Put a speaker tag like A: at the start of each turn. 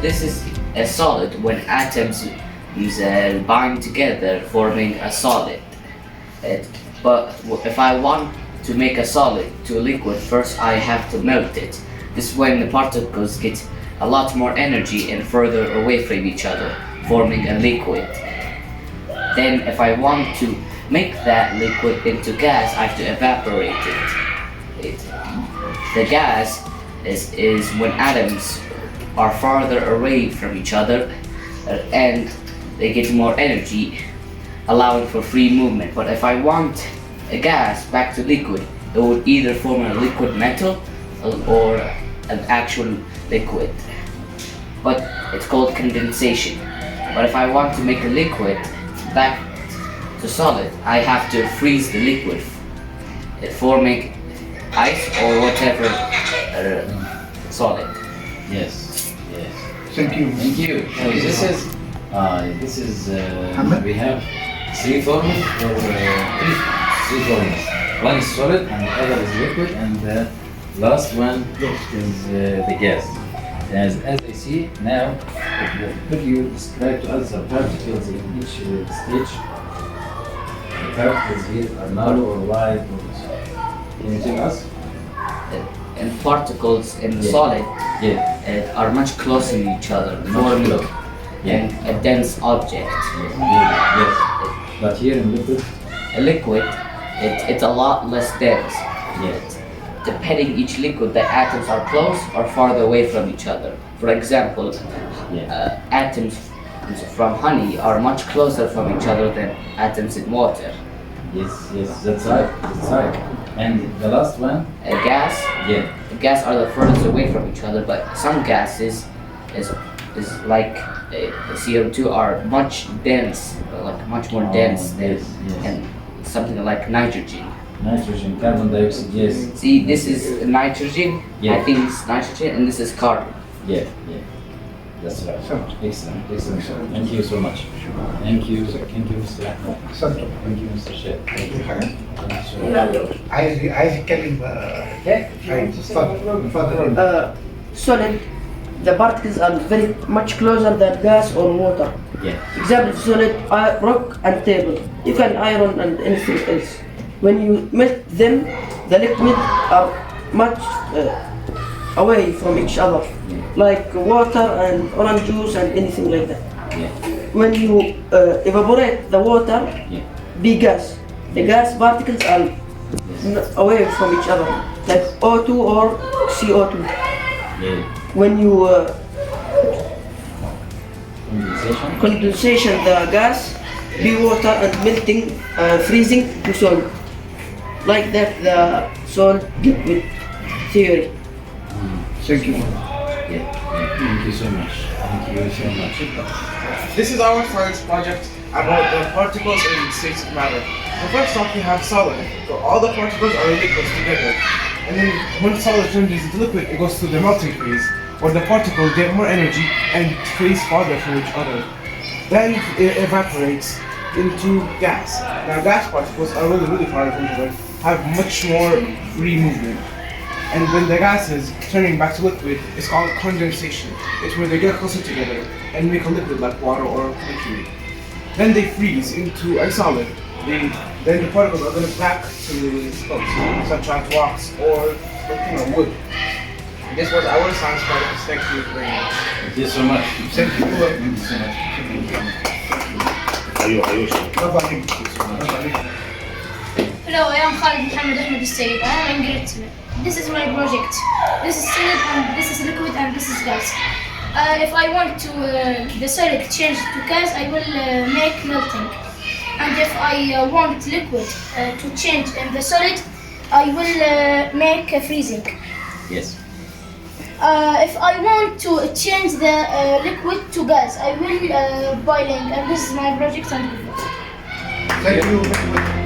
A: this is a solid when atoms bind together, forming a solid. But if I want to make a solid to a liquid, first I have to melt it. This is when the particles get a lot more energy and further away from each other, forming a liquid. Then if I want to make that liquid into gas, I have to evaporate it. The gas is when atoms are farther away from each other and they get more energy, allowing for free movement. But if I want a gas back to liquid, it would either form a liquid metal or an actual liquid. But it's called condensation. But if I want to make a liquid back to solid, I have to freeze the liquid, forming ice or whatever solid.
B: Yes, yes.
C: Thank you.
B: Thank you. So this is we have three forms or three forms. One is solid and the other is liquid, and the last one is the gas. As I see now, could you describe to us the particles in each stage? The particles here are narrow or wide, can you tell us?
A: And particles in the solid are much closer to each other, forming a dense object.
B: Yes. But here in liquid?
A: A liquid, it's a lot less dense.
B: Yes.
A: Depending each liquid, the atoms are close or farther away from each other. For example, atoms from honey are much closer from each other than atoms in water.
B: Yes, that's right. And the last one?
A: A gas?
B: Yeah.
A: Gas are the furthest away from each other, but some gases is like CO2 are much dense, like much more dense than and something like nitrogen.
B: Nitrogen, carbon dioxide, yes.
A: See, this is nitrogen.
B: Yeah.
A: I think it's nitrogen, and this is carbon.
B: Yeah. That's right. Excellent. Thank you so much. Thank you, Mr. Ahmed. Thank you, Mr. Sheikh.
C: عايز يتكلم اتفضل.
D: Solid, the particles are very much closer than gas or water.
B: Yeah.
D: Example of solid, rock and table. You can iron and anything else. When you melt them, the liquid are much away from each other, like water and orange juice and anything like that.
B: Yeah.
D: When you evaporate the water, be gas. The gas particles are away from each other, like O2 or CO2.
B: Yeah.
D: When you
B: Condensation.
D: the gas be water and melting, freezing to solid. Like that, the solid liquid theory.
C: Thank you.
B: Yeah. Thank you so much.
E: This is our science project about the particles in states of matter. So first off, we have solid. So all the particles are liquids together. And then when solid changes into liquid, it goes through the melting phase, where the particles get more energy and freeze farther from each other. Then it evaporates into gas. Now gas particles are really far from each other, have much more free movement. And when the gas is turning back to liquid, it's called condensation. It's where they get closer together and make a liquid like water or mercury. Then they freeze into a solid. Then the particles are going back to stones, such as rocks or wood. This was our science project. Thank you very much.
B: Thank you so much.
C: Thank you. برافو عليك.
F: Hello, I am Khalid Mohammed Ahmed Al-Sayyid. I am in grade 7. This is my project. This is solid and this is liquid and this is gas. If I want to the solid change to gas, I will make melting. And if I want liquid to change in the solid, I will make freezing.
B: Yes.
F: If I want to change the liquid to gas, I will boiling. And this is my project and
C: Thank you.